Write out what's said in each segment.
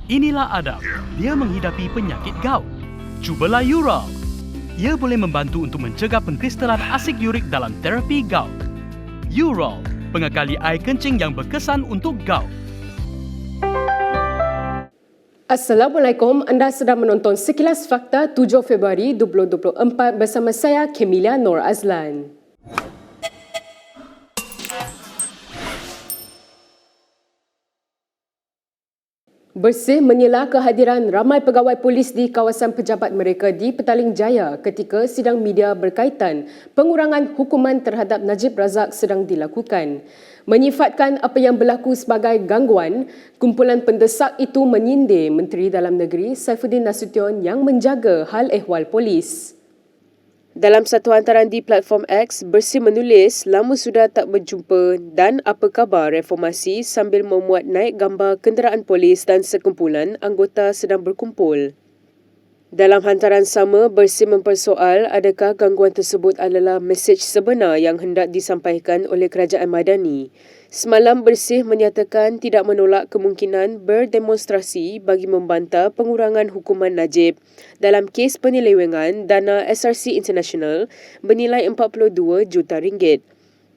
Inilah Adam. Dia menghidapi penyakit gout. Cubalah Ural. Ia boleh membantu untuk mencegah pengkristalan asid urik dalam terapi gout. Ural, pengekali air kencing yang berkesan untuk gout. Assalamualaikum, anda sedang menonton Sekilas Fakta 7 Februari 2024 bersama saya, Kemilia Nur Azlan. Bersih menyela kehadiran ramai pegawai polis di kawasan pejabat mereka di Petaling Jaya ketika sidang media berkaitan pengurangan hukuman terhadap Najib Razak sedang dilakukan. Menyifatkan apa yang berlaku sebagai gangguan, kumpulan pendesak itu menyindir Menteri Dalam Negeri Saifuddin Nasution yang menjaga hal ehwal polis. Dalam satu hantaran di platform X, Bersih menulis lama sudah tak berjumpa dan apa khabar reformasi sambil memuat naik gambar kenderaan polis dan sekumpulan anggota sedang berkumpul. Dalam hantaran sama, Bersih mempersoal adakah gangguan tersebut adalah mesej sebenar yang hendak disampaikan oleh kerajaan Madani. Semalam Bersih menyatakan tidak menolak kemungkinan berdemonstrasi bagi membantah pengurangan hukuman Najib dalam kes penyelewengan dana SRC International bernilai 42 juta ringgit.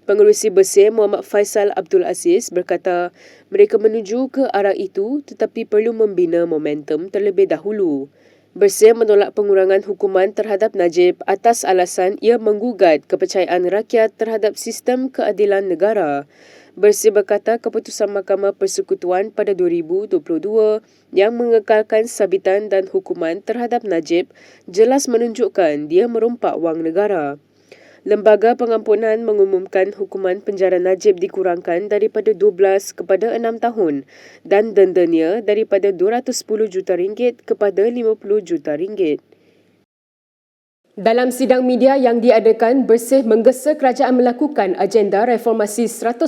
Pengerusi Bersih Muhammad Faisal Abdul Aziz berkata mereka menuju ke arah itu tetapi perlu membina momentum terlebih dahulu. Bersih menolak pengurangan hukuman terhadap Najib atas alasan ia menggugat kepercayaan rakyat terhadap sistem keadilan negara. Bersih berkata keputusan Mahkamah Persekutuan pada 2022 yang mengekalkan sabitan dan hukuman terhadap Najib jelas menunjukkan dia merompak wang negara. Lembaga Pengampunan mengumumkan hukuman penjara Najib dikurangkan daripada 12 kepada 6 tahun dan dendanya daripada 210 juta ringgit kepada 50 juta ringgit. Dalam sidang media yang diadakan, Bersih menggesa kerajaan melakukan agenda reformasi 100%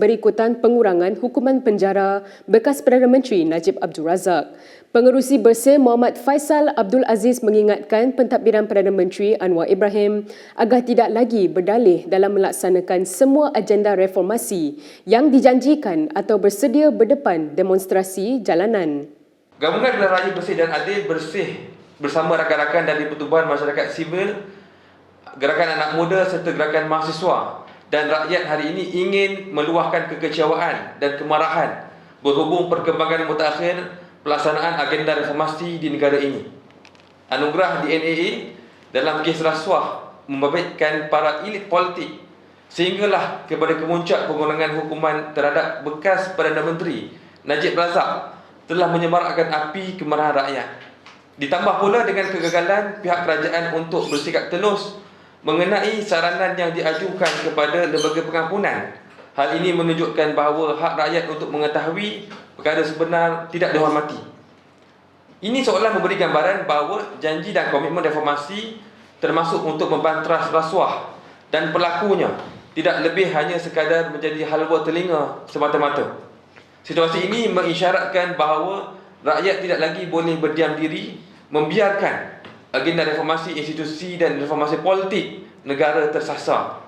berikutan pengurangan hukuman penjara bekas Perdana Menteri Najib Abdul Razak. Pengerusi Bersih Muhammad Faisal Abdul Aziz mengingatkan pentadbiran Perdana Menteri Anwar Ibrahim agar tidak lagi berdalih dalam melaksanakan semua agenda reformasi yang dijanjikan atau bersedia berdepan demonstrasi jalanan. Gabungan Pilihan Raya Bersih dan Adil bersih bersama rakan-rakan dari pertubuhan masyarakat sivil, gerakan anak muda serta gerakan mahasiswa dan rakyat hari ini ingin meluahkan kekecewaan dan kemarahan berhubung perkembangan mutakhir pelaksanaan agenda reformasi di negara ini. Anugerah DNAA dalam kes rasuah membabitkan para elit politik sehinggalah kepada kemuncak pengurangan hukuman terhadap bekas Perdana Menteri Najib Razak telah menyemarakkan api kemarahan rakyat. Ditambah pula dengan kegagalan pihak kerajaan untuk bersikap telus mengenai saranan yang diajukan kepada lembaga pengampunan. Hal ini menunjukkan bahawa hak rakyat untuk mengetahui perkara sebenar tidak dihormati. Ini seolah memberi gambaran bahawa janji dan komitmen reformasi termasuk untuk membantras rasuah dan pelakunya tidak lebih hanya sekadar menjadi halwa telinga semata-mata. Situasi ini mengisyaratkan bahawa rakyat tidak lagi boleh berdiam diri membiarkan agenda reformasi institusi dan reformasi politik negara tersasar.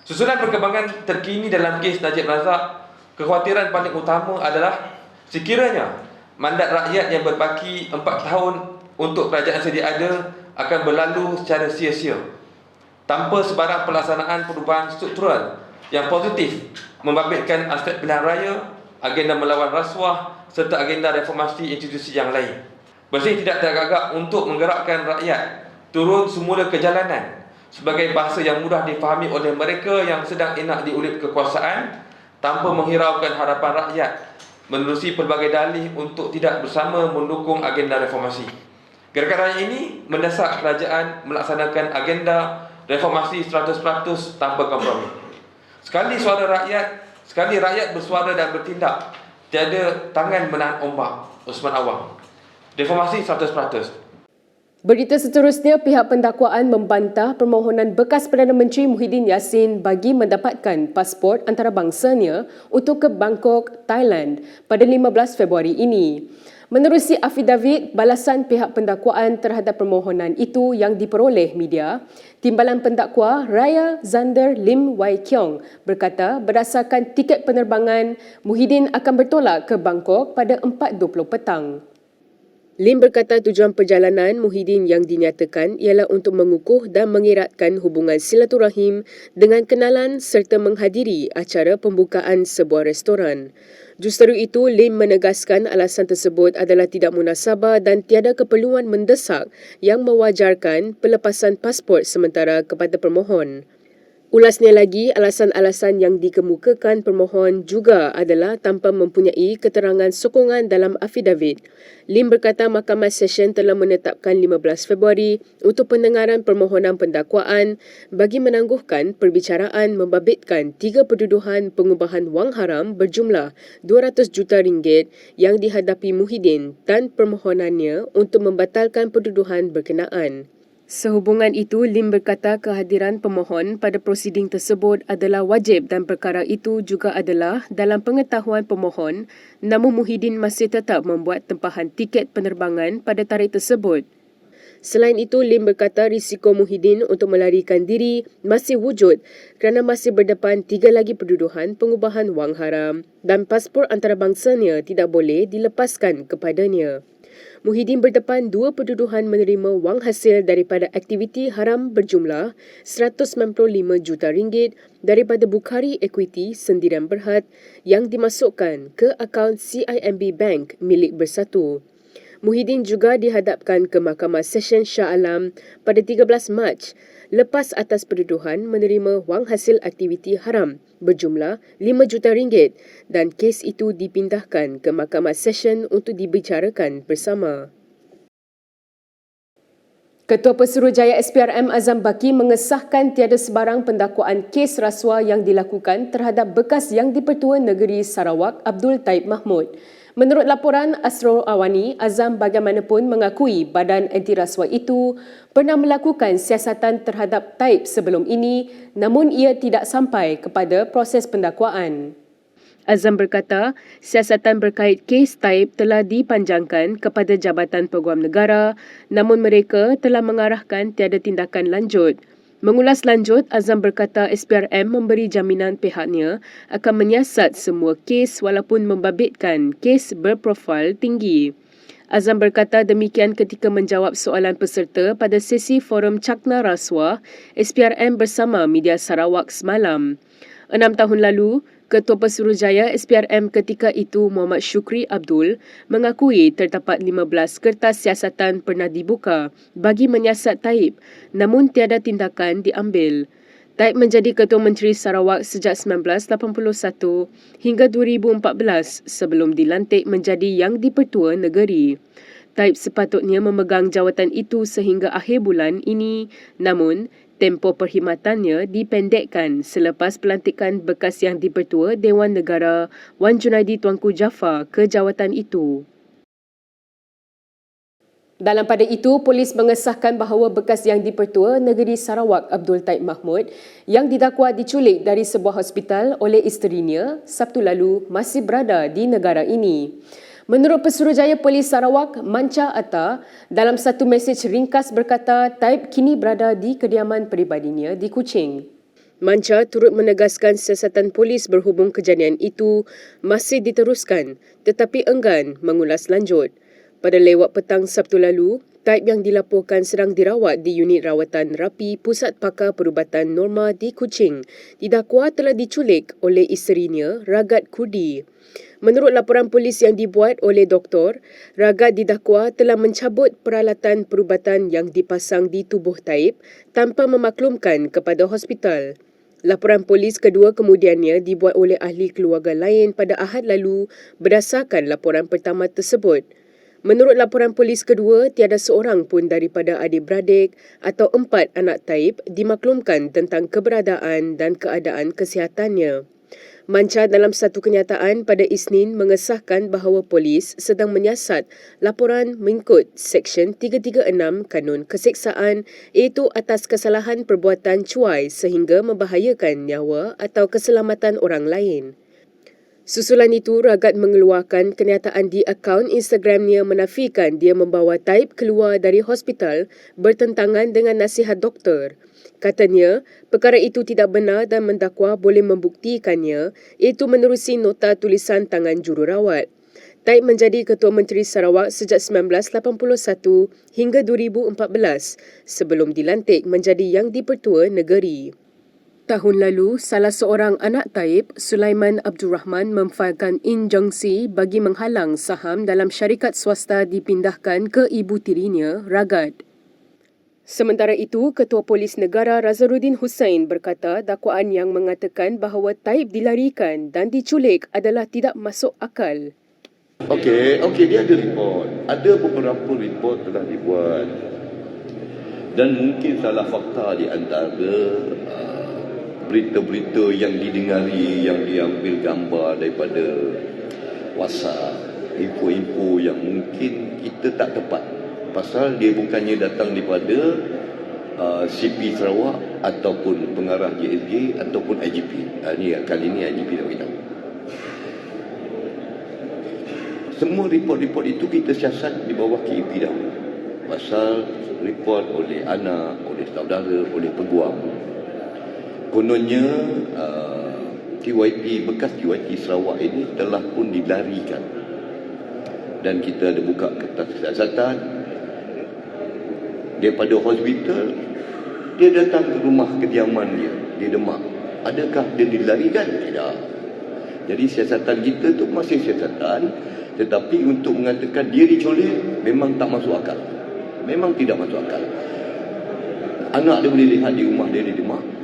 Susulan perkembangan terkini dalam kes Najib Razak, kekhawatiran paling utama adalah sekiranya mandat rakyat yang berbaki 4 tahun untuk kerajaan sedia ada akan berlalu secara sia-sia tanpa sebarang pelaksanaan perubahan struktural yang positif membabitkan aspek pilihan raya, agenda melawan rasuah serta agenda reformasi institusi yang lain. Bersih tidak tergagap untuk menggerakkan rakyat turun semula ke jalanan sebagai bahasa yang mudah difahami oleh mereka yang sedang enak diulit kekuasaan tanpa menghiraukan harapan rakyat menerusi pelbagai dalih untuk tidak bersama mendukung agenda reformasi. Gerakan rakyat ini mendesak kerajaan melaksanakan agenda reformasi 100% tanpa kompromi. Sekali rakyat bersuara dan bertindak, tiada tangan menahan ombak. Osman Awang. Reformasi 100%. Berita seterusnya, pihak pendakwaan membantah permohonan bekas Perdana Menteri Muhyiddin Yassin bagi mendapatkan pasport antarabangsanya untuk ke Bangkok, Thailand pada 15 Februari ini. Menerusi afidavit balasan pihak pendakwaan terhadap permohonan itu yang diperoleh media, Timbalan Pendakwa Raya Zander Lim Wai Kiong berkata berdasarkan tiket penerbangan, Muhyiddin akan bertolak ke Bangkok pada 4.20 petang. Lim berkata tujuan perjalanan Muhyiddin yang dinyatakan ialah untuk mengukuh dan mengeratkan hubungan silaturahim dengan kenalan serta menghadiri acara pembukaan sebuah restoran. Justeru itu, Lim menegaskan alasan tersebut adalah tidak munasabah dan tiada keperluan mendesak yang mewajarkan pelepasan pasport sementara kepada permohon. Ulasnya lagi, alasan-alasan yang dikemukakan permohon juga adalah tanpa mempunyai keterangan sokongan dalam afidavit. Lim berkata Mahkamah Session telah menetapkan 15 Februari untuk pendengaran permohonan pendakwaan bagi menangguhkan perbicaraan membabitkan 3 pertuduhan pengubahan wang haram berjumlah 200 juta ringgit yang dihadapi Muhyiddin dan permohonannya untuk membatalkan pertuduhan berkenaan. Sehubungan itu, Lim berkata kehadiran pemohon pada prosiding tersebut adalah wajib dan perkara itu juga adalah dalam pengetahuan pemohon, namun Muhyiddin masih tetap membuat tempahan tiket penerbangan pada tarikh tersebut. Selain itu, Lim berkata risiko Muhyiddin untuk melarikan diri masih wujud kerana masih berdepan 3 lagi pertuduhan pengubahan wang haram dan pasport antarabangsanya tidak boleh dilepaskan kepadanya. Muhyiddin berdepan 2 pertuduhan menerima wang hasil daripada aktiviti haram berjumlah 195 juta ringgit daripada Bukhari Equity Sendirian Berhad yang dimasukkan ke akaun CIMB Bank milik Bersatu. Muhyiddin juga dihadapkan ke Mahkamah Session Shah Alam pada 13 Mac lepas atas pertuduhan menerima wang hasil aktiviti haram berjumlah 5 juta ringgit dan kes itu dipindahkan ke Mahkamah Session untuk dibicarakan bersama. Ketua Pesuruhjaya SPRM Azam Baki mengesahkan tiada sebarang pendakwaan kes rasuah yang dilakukan terhadap bekas Yang di-Pertua Negeri Sarawak Abdul Taib Mahmud. Menurut laporan Asrul Awani, Azam bagaimanapun mengakui badan anti rasuah itu pernah melakukan siasatan terhadap Taib sebelum ini, namun ia tidak sampai kepada proses pendakwaan. Azam berkata, siasatan berkait kes Taib telah dipanjangkan kepada Jabatan Peguam Negara, namun mereka telah mengarahkan tiada tindakan lanjut. Mengulas lanjut, Azam berkata SPRM memberi jaminan pihaknya akan menyiasat semua kes walaupun membabitkan kes berprofil tinggi. Azam berkata demikian ketika menjawab soalan peserta pada sesi forum Cakna Rasuah SPRM bersama media Sarawak semalam. 6 tahun lalu, Ketua Pesuruhjaya SPRM ketika itu Muhammad Syukri Abdul mengakui terdapat 15 kertas siasatan pernah dibuka bagi menyiasat Taib, namun tiada tindakan diambil. Taib menjadi Ketua Menteri Sarawak sejak 1981 hingga 2014 sebelum dilantik menjadi Yang di-Pertua Negeri. Taib sepatutnya memegang jawatan itu sehingga akhir bulan ini, namun tempoh perkhidmatannya dipendekkan selepas pelantikan bekas Yang di-Pertua Dewan Negara Wan Junaidi Tuanku Jaafar ke jawatan itu. Dalam pada itu, polis mengesahkan bahawa bekas Yang di-Pertua Negeri Sarawak Abdul Taib Mahmud yang didakwa diculik dari sebuah hospital oleh isterinya Sabtu lalu masih berada di negara ini. Menurut Pesuruhjaya Polis Sarawak, Manca Atta, dalam satu mesej ringkas berkata Taib kini berada di kediaman peribadinya di Kuching. Manca turut menegaskan siasatan polis berhubung kejadian itu masih diteruskan tetapi enggan mengulas lanjut. Pada lewat petang Sabtu lalu, Taib yang dilaporkan sedang dirawat di unit rawatan rapi Pusat Pakar Perubatan Norma di Kuching didakwa telah diculik oleh isterinya Ragat Kurdi. Menurut laporan polis yang dibuat oleh doktor, Ragat didakwa telah mencabut peralatan perubatan yang dipasang di tubuh Taib tanpa memaklumkan kepada hospital. Laporan polis kedua kemudiannya dibuat oleh ahli keluarga lain pada Ahad lalu berdasarkan laporan pertama tersebut. Menurut laporan polis kedua, tiada seorang pun daripada adik-beradik atau 4 anak Taib dimaklumkan tentang keberadaan dan keadaan kesihatannya. Manca dalam satu kenyataan pada Isnin mengesahkan bahawa polis sedang menyiasat laporan mengikut Seksyen 336 Kanun Keseksaan iaitu atas kesalahan perbuatan cuai sehingga membahayakan nyawa atau keselamatan orang lain. Susulan itu, Ragad mengeluarkan kenyataan di akaun Instagramnya menafikan dia membawa Taib keluar dari hospital bertentangan dengan nasihat doktor. Katanya, perkara itu tidak benar dan mendakwa boleh membuktikannya, iaitu menerusi nota tulisan tangan jururawat. Taib menjadi Ketua Menteri Sarawak sejak 1981 hingga 2014 sebelum dilantik menjadi Yang di-Pertua Negeri. Tahun lalu, salah seorang anak Taib, Sulaiman Abdul Rahman, memfailkan injunksi bagi menghalang saham dalam syarikat swasta dipindahkan ke ibu tirinya, Ragad. Sementara itu, Ketua Polis Negara Razaruddin Hussain berkata dakwaan yang mengatakan bahawa Taib dilarikan dan diculik adalah tidak masuk akal. Okey, dia ada report. Ada beberapa report telah dibuat. Dan mungkin salah fakta di antara berita-berita yang didengari, yang diambil gambar daripada WhatsApp, info-info yang mungkin kita tak tepat. Pasal dia bukannya datang daripada CP Sarawak ataupun pengarah JSG ataupun IGP. Kali ini IGP nak beritahu. Semua report-report itu kita siasat di bawah KEP dahulu. Pasal report oleh anak, oleh saudara, oleh peguam. Kononnya bekas TYT Sarawak ini telah pun dilarikan. Dan kita ada buka kertas kesiasatan. Daripada hospital, dia datang ke rumah kediaman dia di Demak. Adakah dia dilarikan? Tidak. Jadi siasatan kita tu masih siasatan, tetapi untuk mengatakan dia diculik memang tak masuk akal. Memang tidak masuk akal. Anak dia boleh lihat di rumah dia di Demak.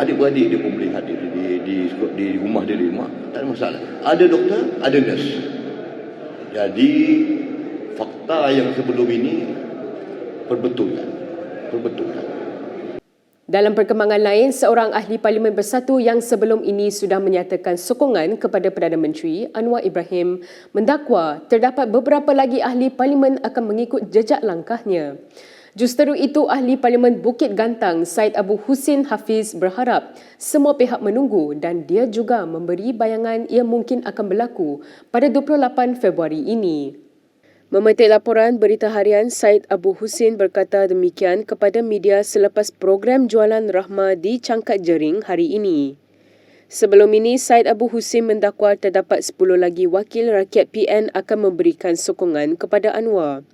Adik-beradik dia pun boleh hadir di rumah dia di Demak. Tak ada masalah. Ada doktor, ada nurse. Jadi fakta yang sebelum ini perbetulkan. Dalam perkembangan lain, seorang ahli Parlimen Bersatu yang sebelum ini sudah menyatakan sokongan kepada Perdana Menteri Anwar Ibrahim mendakwa terdapat beberapa lagi ahli Parlimen akan mengikut jejak langkahnya. Justeru itu, ahli Parlimen Bukit Gantang Syed Abu Husin Hafiz berharap semua pihak menunggu dan dia juga memberi bayangan ia mungkin akan berlaku pada 28 Februari ini. Memetik laporan Berita Harian, Syed Abu Husin berkata demikian kepada media selepas program Jualan Rahmah di Cangkat Jering hari ini. Sebelum ini, Syed Abu Husin mendakwa terdapat 10 lagi wakil rakyat PN akan memberikan sokongan kepada Anwar.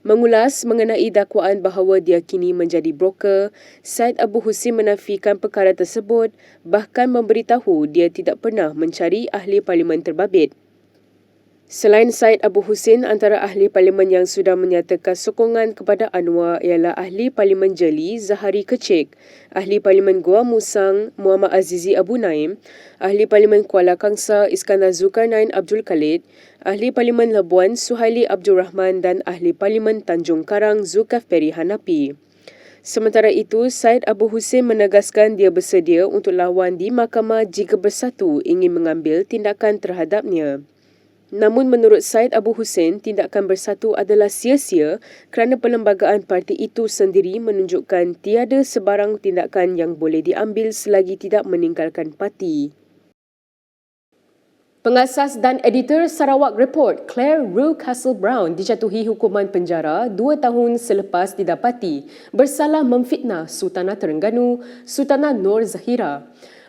Mengulas mengenai dakwaan bahawa dia kini menjadi broker, Syed Abu Husin menafikan perkara tersebut, bahkan memberitahu dia tidak pernah mencari ahli parlimen terbabit. Selain Syed Abu Husin, antara ahli parlimen yang sudah menyatakan sokongan kepada Anwar ialah ahli parlimen Jeli Zahari Kecik, ahli parlimen Gua Musang Muhammad Azizi Abu Naim, ahli parlimen Kuala Kangsar Iskandar Zulkarnain Abdul Khalid, ahli parlimen Labuan Suhaili Abdul Rahman dan ahli parlimen Tanjung Karang Zulkifli Hanapi. Sementara itu, Syed Abu Husin menegaskan dia bersedia untuk lawan di mahkamah jika Bersatu ingin mengambil tindakan terhadapnya. Namun menurut Syed Abu Husin, tindakan Bersatu adalah sia-sia kerana perlembagaan parti itu sendiri menunjukkan tiada sebarang tindakan yang boleh diambil selagi tidak meninggalkan parti. Pengasas dan editor Sarawak Report Claire Rue Castle-Brown dijatuhi hukuman penjara 2 tahun selepas didapati bersalah memfitnah Sultanah Terengganu, Sultanah Nur Zahira.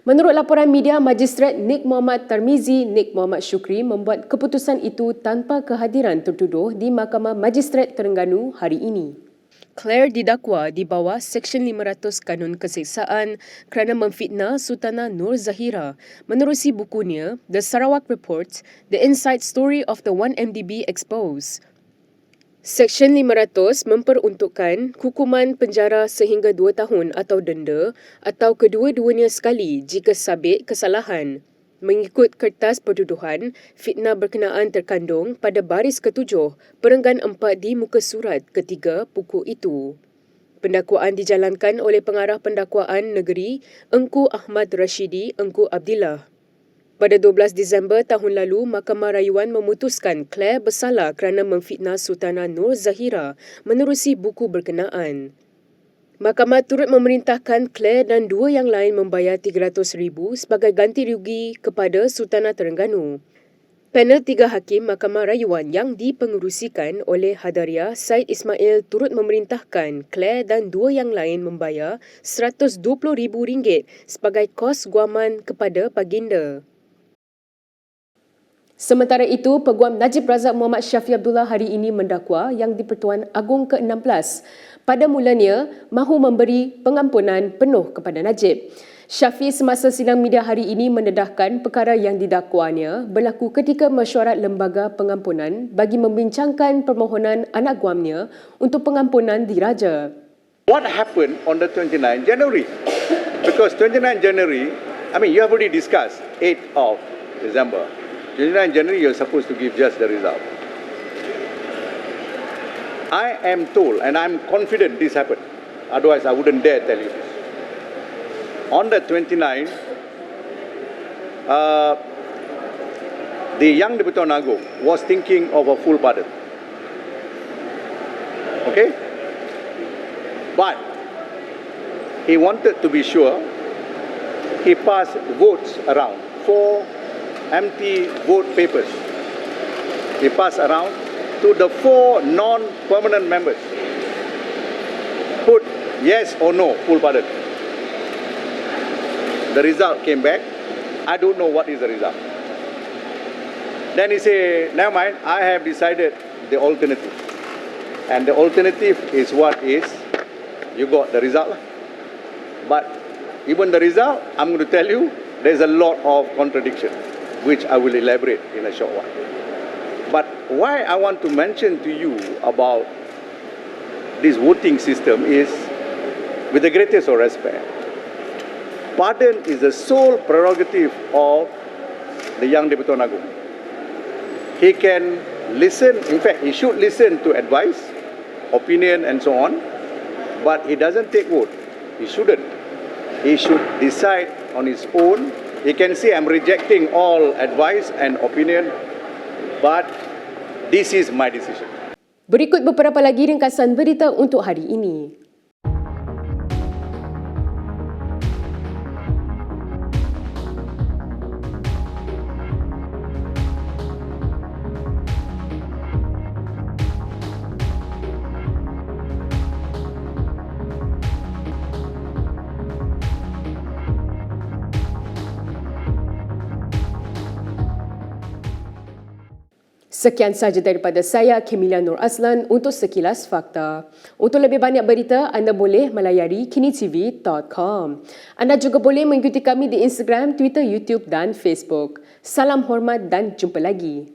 Menurut laporan media, Magistrat Nik Muhammad Tarmizi Nik Muhammad Syukri membuat keputusan itu tanpa kehadiran tertuduh di Mahkamah Magistrat Terengganu hari ini. Claire didakwa di bawah Seksyen 500 Kanun Keseksaan kerana memfitnah Sultanah Nur Zahira menerusi bukunya The Sarawak Report, The Inside Story of the 1MDB Exposed. Seksyen 500 memperuntukkan hukuman penjara sehingga 2 tahun atau denda atau kedua-duanya sekali jika sabit kesalahan. Mengikut kertas pertuduhan, fitnah berkenaan terkandung pada baris ke-7, perenggan 4 di muka surat ketiga buku itu. Pendakwaan dijalankan oleh pengarah pendakwaan negeri Engku Ahmad Rashidi Engku Abdillah. Pada 12 Disember tahun lalu, Mahkamah Rayuan memutuskan Claire bersalah kerana memfitnah Sultanah Nur Zahira menerusi buku berkenaan. Mahkamah turut memerintahkan Claire dan dua yang lain membayar RM300,000 sebagai ganti rugi kepada Sultanah Terengganu. Panel 3 Hakim Mahkamah Rayuan yang dipengerusikan oleh Hadaria Said Ismail turut memerintahkan Claire dan dua yang lain membayar RM120,000 sebagai kos guaman kepada baginda. Sementara itu, Peguam Najib Razak Muhammad Syafi Abdullah hari ini mendakwa Yang di-Pertuan Agong ke-16 pada mulanya mahu memberi pengampunan penuh kepada Najib. Syafi semasa sidang media hari ini mendedahkan perkara yang didakwanya berlaku ketika mesyuarat lembaga pengampunan bagi membincangkan permohonan anak guamnya untuk pengampunan diraja. What happened on the 29 January? Because 29 January, you have already discussed 8th of December. 29 January, you're supposed to give just the result. I am told, and I'm confident this happened. Otherwise, I wouldn't dare tell you this. On the 29th, the Yang di-Pertuan Agong was thinking of a full pardon. Okay? But he wanted to be sure. He passed votes around, 4 empty vote papers. He passed around to the 4 non-permanent members. Put yes or no, full pardon. The result came back. I don't know what is the result. Then he said, never mind, I have decided the alternative. And the alternative is what is, you got the result. But even the result, I'm going to tell you, there's a lot of contradiction, which I will elaborate in a short while. But why I want to mention to you about this voting system is, with the greatest of respect, pardon is the sole prerogative of the Yang di-Pertuan Agong. He can listen, in fact, he should listen to advice, opinion and so on, but he doesn't take vote. He shouldn't. He should decide on his own. He can say, I'm rejecting all advice and opinion, but this is my decision. Berikut beberapa lagi ringkasan berita untuk hari ini. Sekian sahaja daripada saya, Kemilia Nur Azlan untuk Sekilas Fakta. Untuk lebih banyak berita, anda boleh melayari kinitv.com. Anda juga boleh mengikuti kami di Instagram, Twitter, YouTube dan Facebook. Salam hormat dan jumpa lagi.